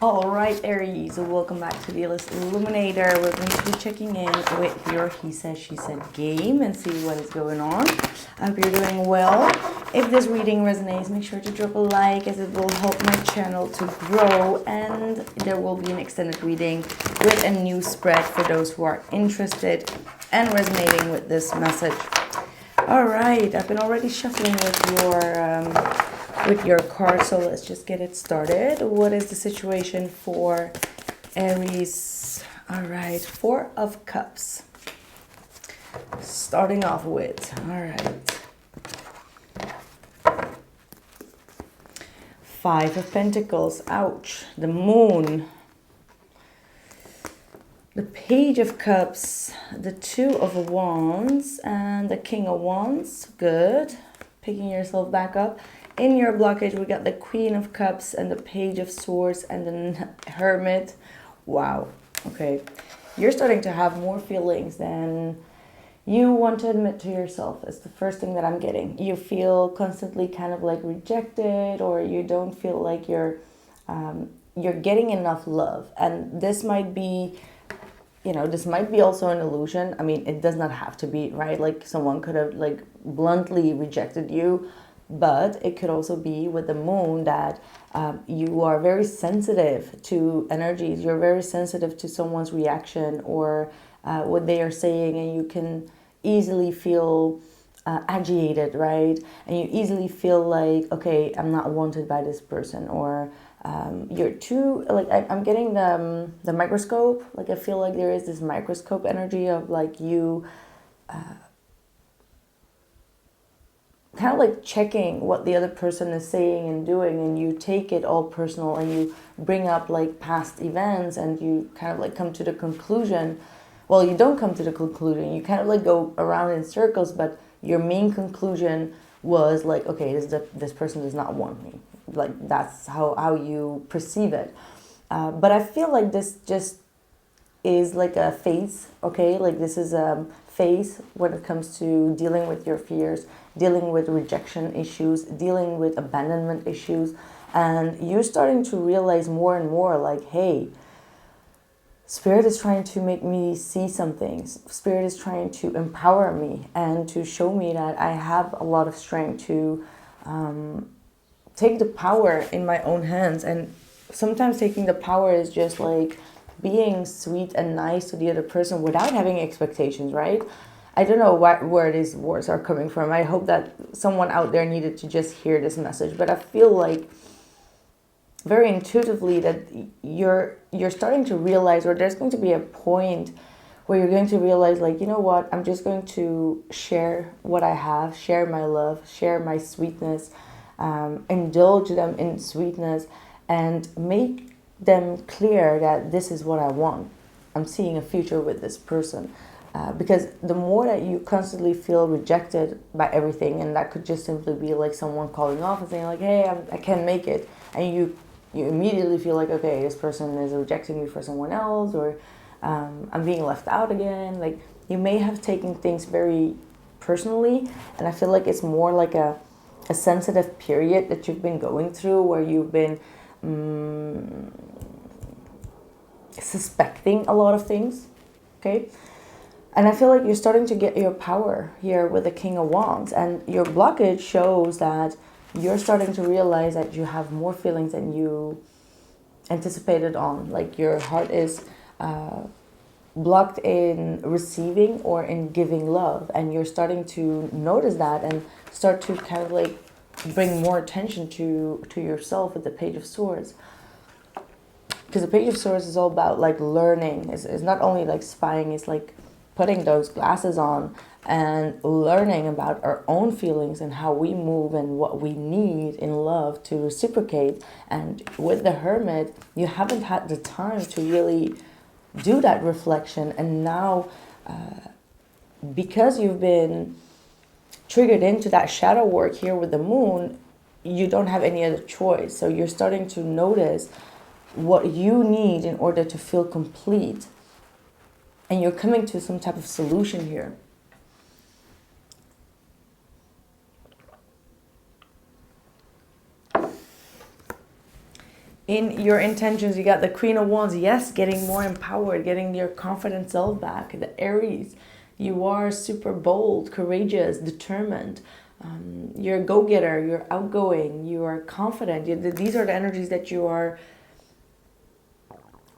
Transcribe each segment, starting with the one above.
All right, Aries, welcome back to the Illest Illuminator. We're going to be checking in with your He Said, She Said game and see what is going on. I hope you're doing well. If this reading resonates, make sure to drop a like as it will help my channel to grow. And there will be an extended reading with a new spread for those who are interested and resonating with this message. All right, I've been already shuffling with your card, so let's just get it started. What is the situation for Aries? All right, Four of Cups. Starting off with, all right, Five of Pentacles. Ouch. The Moon. The Page of Cups, the Two of Wands, and the King of Wands. Good. Picking yourself back up. In your blockage, we got the Queen of Cups and the Page of Swords and the Hermit. Wow. Okay. You're starting to have more feelings than you want to admit to yourself. It's the first thing that I'm getting. You feel constantly kind of like rejected, or you don't feel like you're getting enough love. And this might be, this might be also an illusion. I mean, it does not have to be, right? Like someone could have like bluntly rejected you, but it could also be with the Moon that you are very sensitive to energies. You're very sensitive to someone's reaction or what they are saying, and you can easily feel agitated, right? And you easily feel like, okay, I'm not wanted by this person, or you're too, like, I'm getting the microscope. Like, I feel like there is this microscope energy of like you kind of like checking what the other person is saying and doing, and you take it all personal, and you bring up like past events, and you kind of like come to the conclusion. Well, you don't come to the conclusion, you kind of like go around in circles, but your main conclusion was like, okay, this person does not want me. Like, that's how you perceive it. But I feel like this just is like a phase, okay? Like, this is a phase when it comes to dealing with your fears, dealing with rejection issues, dealing with abandonment issues. And you're starting to realize more and more like, hey, Spirit is trying to make me see some things. Spirit is trying to empower me and to show me that I have a lot of strength to take the power in my own hands. And sometimes taking the power is just like being sweet and nice to the other person without having expectations, right? I don't know where these words are coming from. I hope that someone out there needed to just hear this message. But I feel like very intuitively that you're starting to realize, or there's going to be a point where you're going to realize, like, you know what, I'm just going to share what I have, share my love, share my sweetness, indulge them in sweetness, and make them clear that this is what I want. I'm seeing a future with this person. Because the more that you constantly feel rejected by everything, and that could just simply be like someone calling off and saying like, hey, I can't make it, and you immediately feel like, okay, this person is rejecting me for someone else, or I'm being left out again. Like, you may have taken things very personally, and I feel like it's more like a sensitive period that you've been going through, where you've been suspecting a lot of things, okay? And I feel like you're starting to get your power here with the King of Wands, and your blockage shows that you're starting to realize that you have more feelings than you anticipated on. Like, your heart is blocked in receiving or in giving love, and you're starting to notice that and start to kind of like bring more attention to yourself with the Page of Swords. Because the Page of Swords is all about like learning. It's not only like spying, it's like putting those glasses on and learning about our own feelings and how we move and what we need in love to reciprocate. And with the Hermit, you haven't had the time to really do that reflection. And now, because you've been triggered into that shadow work here with the Moon, you don't have any other choice. So you're starting to notice what you need in order to feel complete. And you're coming to some type of solution here. in your intentions, you got the Queen of Wands. Yes, getting more empowered, getting your confident self back. The Aries, you are super bold, courageous, determined. You're a go-getter, you're outgoing, you are confident. These are the energies that you are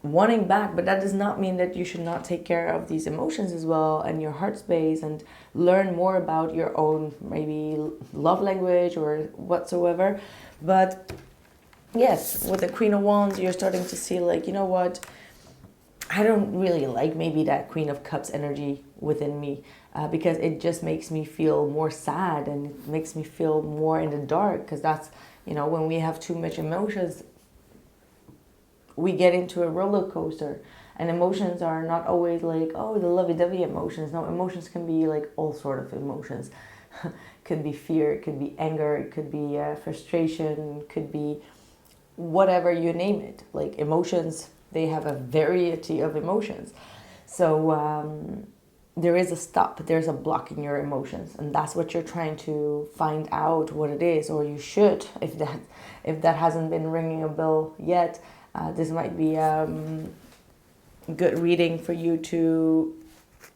wanting back, but that does not mean that you should not take care of these emotions as well and your heart space, and learn more about your own maybe love language or whatsoever. But yes, with the Queen of Wands, you're starting to see like, you know what, I don't really like maybe that Queen of Cups energy within me, because it just makes me feel more sad and it makes me feel more in the dark, because that's, you know, when we have too much emotions, we get into a roller coaster, and emotions are not always like, oh, the lovey-dovey emotions. No, emotions can be like all sort of emotions. Could be fear, it could be anger, it could be frustration, it could be whatever you name it. Like emotions, they have a variety of emotions. So there is a stop, there's a block in your emotions, and that's what you're trying to find out what it is, or you should, if that hasn't been ringing a bell yet. This might be good reading for you to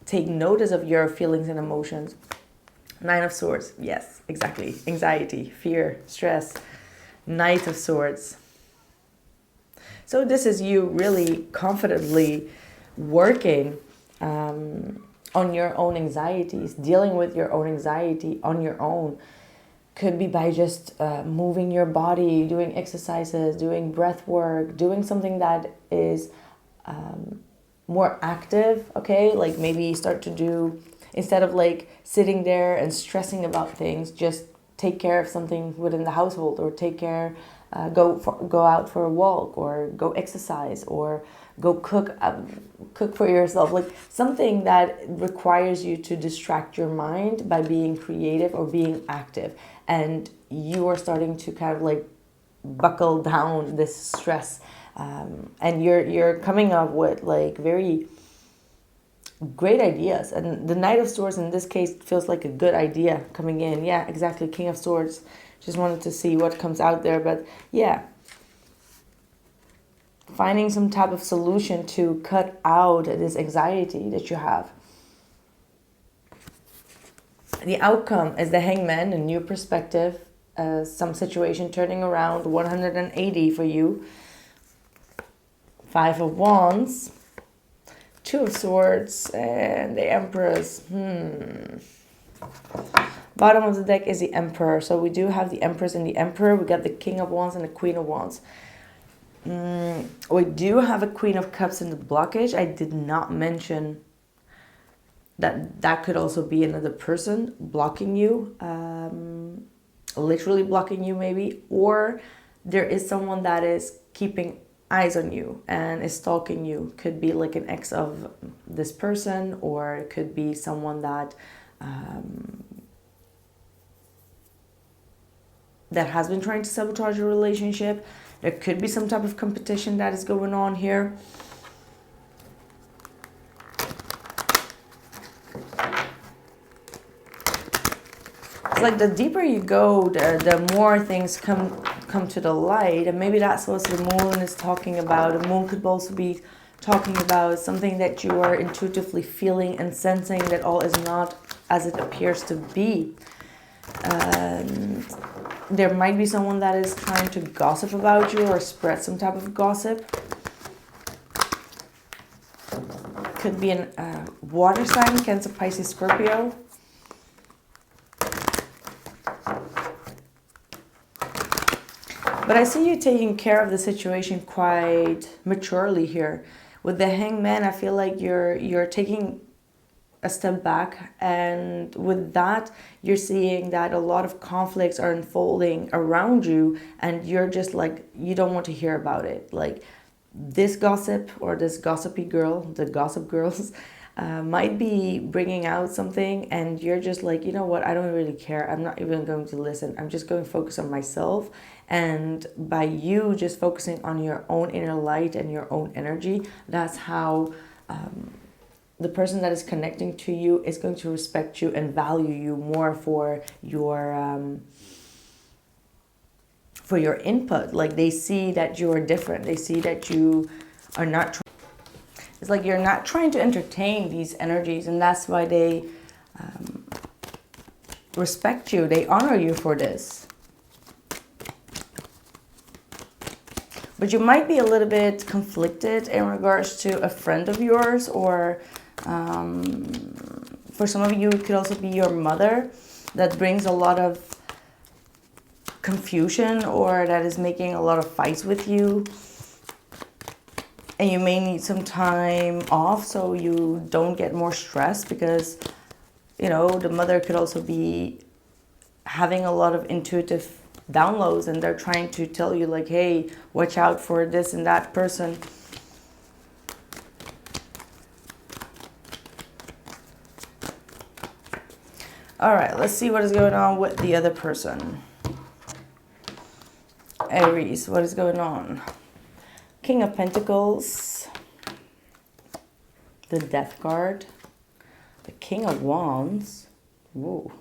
take notice of your feelings and emotions. Nine of Swords, yes, exactly. Anxiety, fear, stress. Knight of Swords. So this is you really confidently working on your own anxieties, dealing with your own anxiety on your own. Could be by just moving your body, doing exercises, doing breath work, doing something that is more active, okay? Like maybe start to do, instead of like sitting there and stressing about things, just take care of something within the household, or take care, go out for a walk, or go exercise, or go cook for yourself, like something that requires you to distract your mind by being creative or being active. And you are starting to kind of like buckle down this stress, and you're coming up with like very great ideas. And the Knight of Swords in this case feels like a good idea coming in. Yeah, exactly. King of Swords. Just wanted to see what comes out there. But yeah, finding some type of solution to cut out this anxiety that you have. The outcome is the Hangman, a new perspective, some situation turning around 180 for you. Five of Wands, Two of Swords, and the Empress. Bottom of the deck is the Emperor. So we do have the Empress and the Emperor. We got the King of Wands and the Queen of Wands. We do have a Queen of Cups in the blockage. I did not mention that could also be another person blocking you, literally blocking you maybe, or there is someone that is keeping eyes on you and is stalking you. Could be like an ex of this person, or it could be someone that that has been trying to sabotage your relationship. There could be some type of competition that is going on here. It's like the deeper you go, the more things come to the light. And maybe that's what the moon is talking about. The moon could also be talking about something that you are intuitively feeling and sensing, that all is not as it appears to be. There might be someone that is trying to gossip about you or spread some type of gossip. Could be a water sign, Cancer, Pisces, Scorpio. But I see you taking care of the situation quite maturely here. With the Hangman, I feel like you're taking a step back, and with that you're seeing that a lot of conflicts are unfolding around you, and you're just like, you don't want to hear about it. Like this gossip or this gossipy girl, the gossip girls, might be bringing out something, and you're just like, you know what, I don't really care, I'm not even going to listen, I'm just going to focus on myself. And by you just focusing on your own inner light and your own energy, that's how the person that is connecting to you is going to respect you and value you more for for your input. Like they see that you're different. They see that you are not. It's like you're not trying to entertain these energies, and that's why they respect you. They honor you for this. But you might be a little bit conflicted in regards to a friend of yours, or for some of you, it could also be your mother that brings a lot of confusion, or that is making a lot of fights with you. And you may need some time off so you don't get more stressed, because, you know, the mother could also be having a lot of intuitive downloads, and they're trying to tell you like, hey, watch out for this and that person. All right, let's see what is going on with the other person. Aries, what is going on? King of Pentacles, the Death card, the King of Wands. Whoa,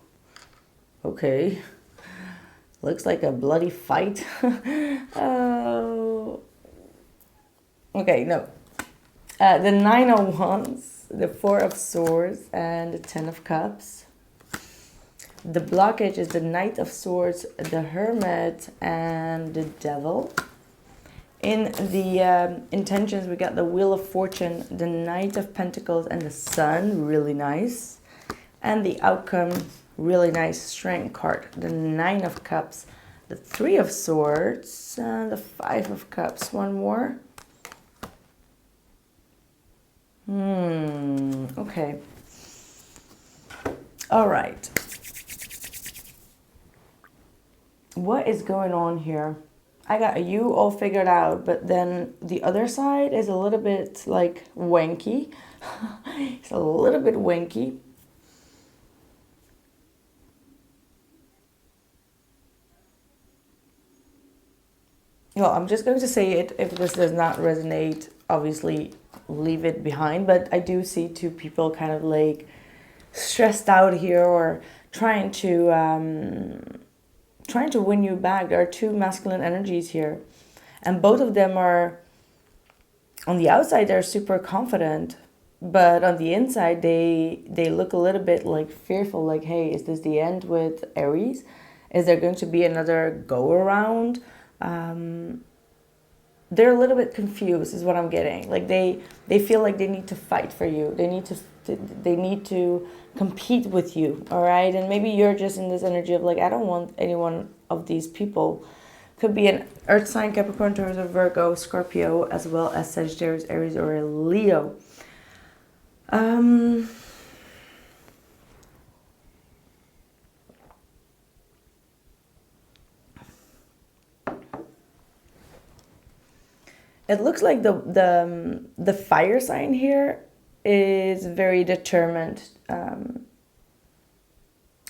okay. Looks like a bloody fight. Oh. Okay, no. The Nine of Wands, the Four of Swords, and the Ten of Cups. The blockage is the Knight of Swords, the Hermit, and the Devil. In the intentions, we got the Wheel of Fortune, the Knight of Pentacles, and the Sun. Really nice. And the outcome, really nice. Strength card, the Nine of Cups, the Three of Swords, and the Five of Cups. One more. Okay. All right. What is going on here? I got you all figured out, but then the other side is a little bit like wanky. It's a little bit wanky. Well, I'm just going to say it. If this does not resonate, obviously leave it behind. But I do see two people kind of like stressed out here, or trying to win you back. There are two masculine energies here, and both of them are, on the outside they're super confident, but on the inside they look a little bit like fearful, like, hey, is this the end with Aries? Is there going to be another go around? They're a little bit confused is what I'm getting. Like they feel like they need to fight for you. They need to compete with you, all right? And maybe you're just in this energy of like, I don't want any one of these people. Could be an Earth sign, Capricorn, Taurus, or Virgo, Scorpio, as well as Sagittarius, Aries, or a Leo. It looks like the fire sign here is very determined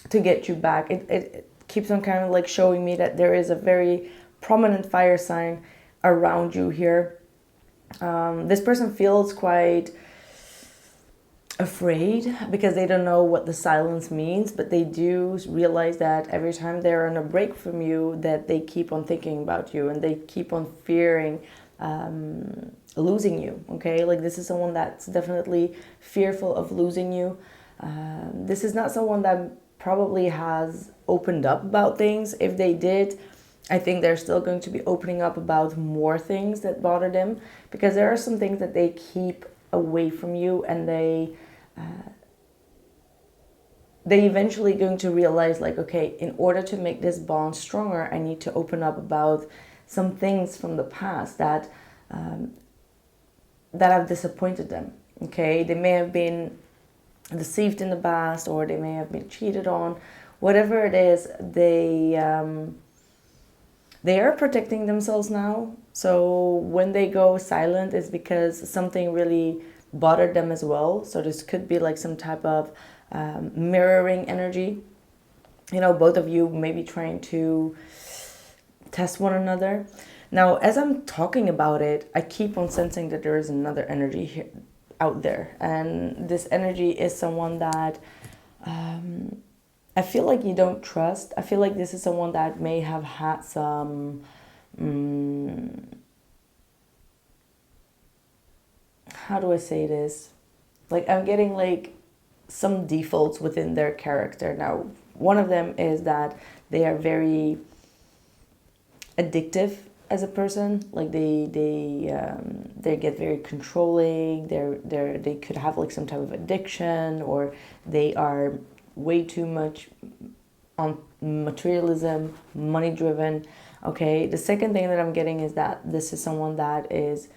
to get you back. It keeps on kind of like showing me that there is a very prominent fire sign around you here. This person feels quite afraid because they don't know what the silence means, but they do realize that every time they're on a break from you, that they keep on thinking about you, and they keep on fearing losing you. Okay, like this is someone that's definitely fearful of losing you. This is not someone that probably has opened up about things. If they did, I think they're still going to be opening up about more things that bother them, because there are some things that they keep away from you, and they eventually going to realize like, okay, in order to make this bond stronger, I need to open up about some things from the past that have disappointed them. Okay, they may have been deceived in the past, or they may have been cheated on. Whatever it is, they are protecting themselves now. So when they go silent, it's because something really bothered them as well. So this could be like some type of mirroring energy. You know, both of you maybe trying to test one another. Now, as I'm talking about it, I keep on sensing that there is another energy here, out there. And this energy is someone that I feel like you don't trust. I feel like this is someone that may have had some, how do I say this? Like, I'm getting like some defaults within their character. Now, one of them is that they are very addictive as a person. Like they get very controlling. They could have like some type of addiction, or they are way too much on materialism, money driven. Okay, the second thing that I'm getting is that this is someone that is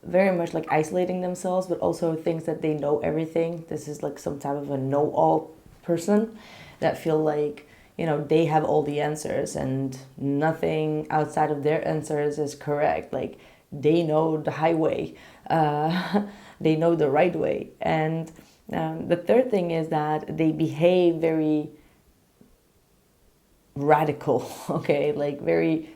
very much like isolating themselves, but also thinks that they know everything. This is like some type of a know-all person that feel like, you know, they have all the answers and nothing outside of their answers is correct. Like, they know the highway, they know the right way. And the third thing is that they behave very radical, okay, like very,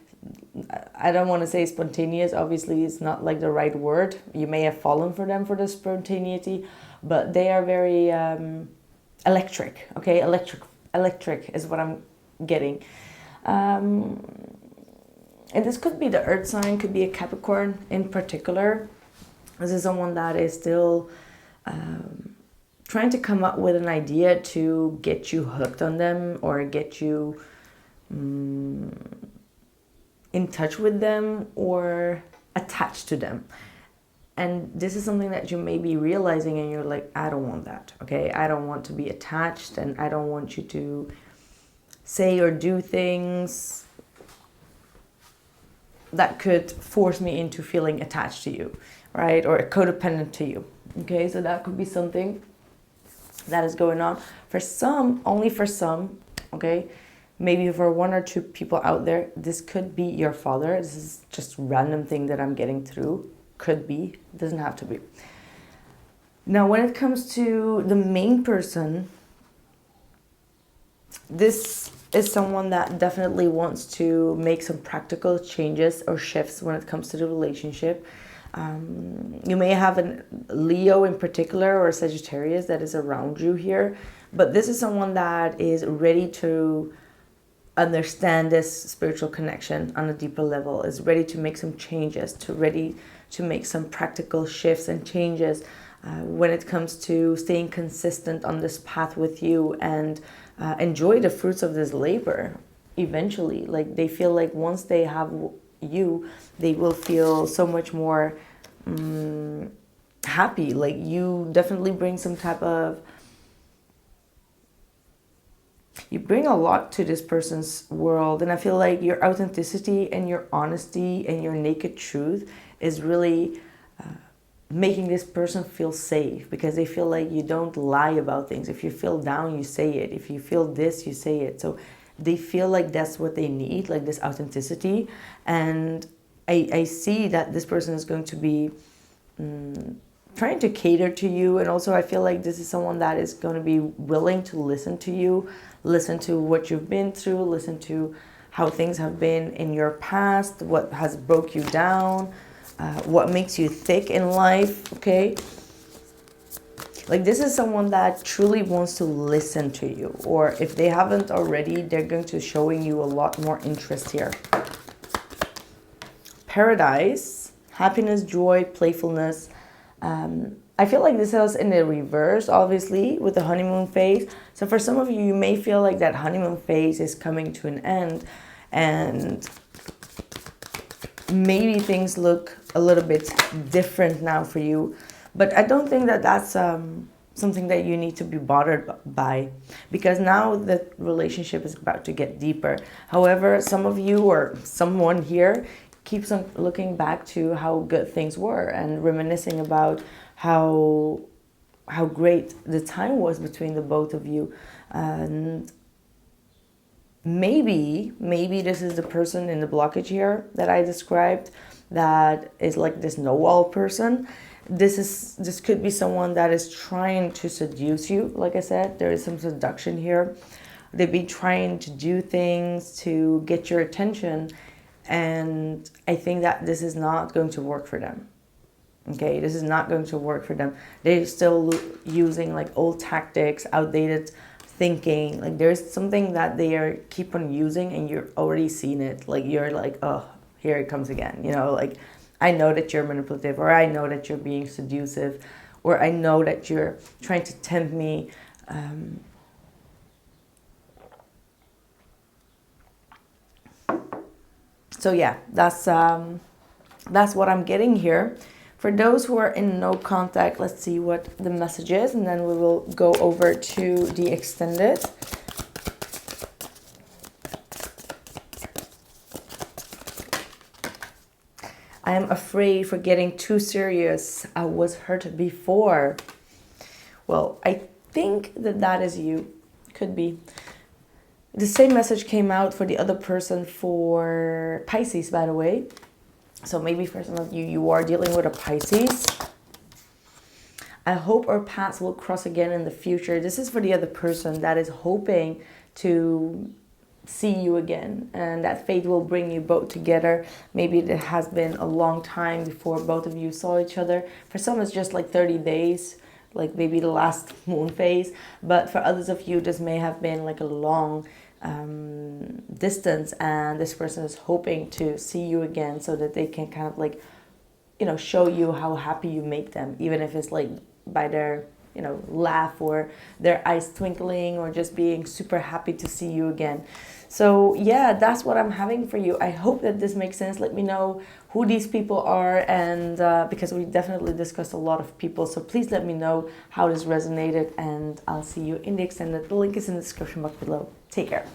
I don't want to say spontaneous, obviously it's not like the right word. You may have fallen for them for the spontaneity, but they are very electric, okay, electric is what I'm getting. And this could be the earth sign, could be a Capricorn in particular. This is someone that is still trying to come up with an idea to get you hooked on them, or get you in touch with them, or attached to them. And this is something that you may be realizing, and you're like, I don't want that, okay? I don't want to be attached, and I don't want you to say or do things that could force me into feeling attached to you, right? Or codependent to you, okay? So that could be something that is going on. For some, only for some, okay? Maybe for one or two people out there, this could be your father. This is just random thing that I'm getting through. Could be, doesn't have to be. Now, when it comes to the main person, this is someone that definitely wants to make some practical changes or shifts when it comes to the relationship. You may have a Leo in particular, or a Sagittarius that is around you here, but this is someone that is ready to understand this spiritual connection on a deeper level, is ready to make some changes, ready to make some practical shifts and changes when it comes to staying consistent on this path with you, and enjoy the fruits of this labor eventually. Like, they feel like once they have you, they will feel so much more happy. Like, you definitely bring some type of, you bring a lot to this person's world. And I feel like your authenticity and your honesty and your naked truth is really making this person feel safe, because they feel like you don't lie about things. If you feel down, you say it. If you feel this, you say it. So they feel like that's what they need, like this authenticity. And I see that this person is going to be trying to cater to you. And also I feel like this is someone that is going to be willing to listen to you, listen to what you've been through, listen to how things have been in your past, what has broke you down, what makes you thick in life, okay? Like, this is someone that truly wants to listen to you, or if they haven't already, they're going to showing you a lot more interest here. Paradise, happiness, joy, playfulness. I feel like this is in the reverse, obviously, with the honeymoon phase. So for some of you, you may feel like that honeymoon phase is coming to an end, and maybe things look a little bit different now for you. But I don't think that that's something that you need to be bothered by, because now the relationship is about to get deeper. However, some of you or someone here keeps on looking back to how good things were and reminiscing about how great the time was between the both of you. And maybe this is the person in the blockage here that I described, that is like this know-all person. This could be someone that is trying to seduce you. Like I said, there is some seduction here. They've been trying to do things to get your attention, and I think that this is not going to work for them. Okay, this is not going to work for them. They're still using like old tactics, outdated thinking, like there's something that they are keep on using and you're already seeing it. Like you're like, oh, here it comes again. You know, like I know that you're manipulative, or I know that you're being seductive, or I know that you're trying to tempt me. So yeah, that's what I'm getting here. For those who are in no contact, let's see what the message is, and then we will go over to the extended. I am afraid for getting too serious. I was hurt before. Well, I think that is you. Could be. The same message came out for the other person for Pisces, by the way. So maybe for some of you, you are dealing with a Pisces. I hope our paths will cross again in the future. This is for the other person that is hoping to see you again, and that fate will bring you both together. Maybe it has been a long time before both of you saw each other. For some, it's just like 30 days, like maybe the last moon phase. But for others of you, this may have been like a long distance, and this person is hoping to see you again so that they can kind of like, you know, show you how happy you make them, even if it's like by their, you know, laugh or their eyes twinkling or just being super happy to see you again. So yeah, that's what I'm having for you. I hope that this makes sense. Let me know who these people are, and because we definitely discussed a lot of people, so please let me know how this resonated, and I'll see you in the extended. The link is in the description box below. Take care.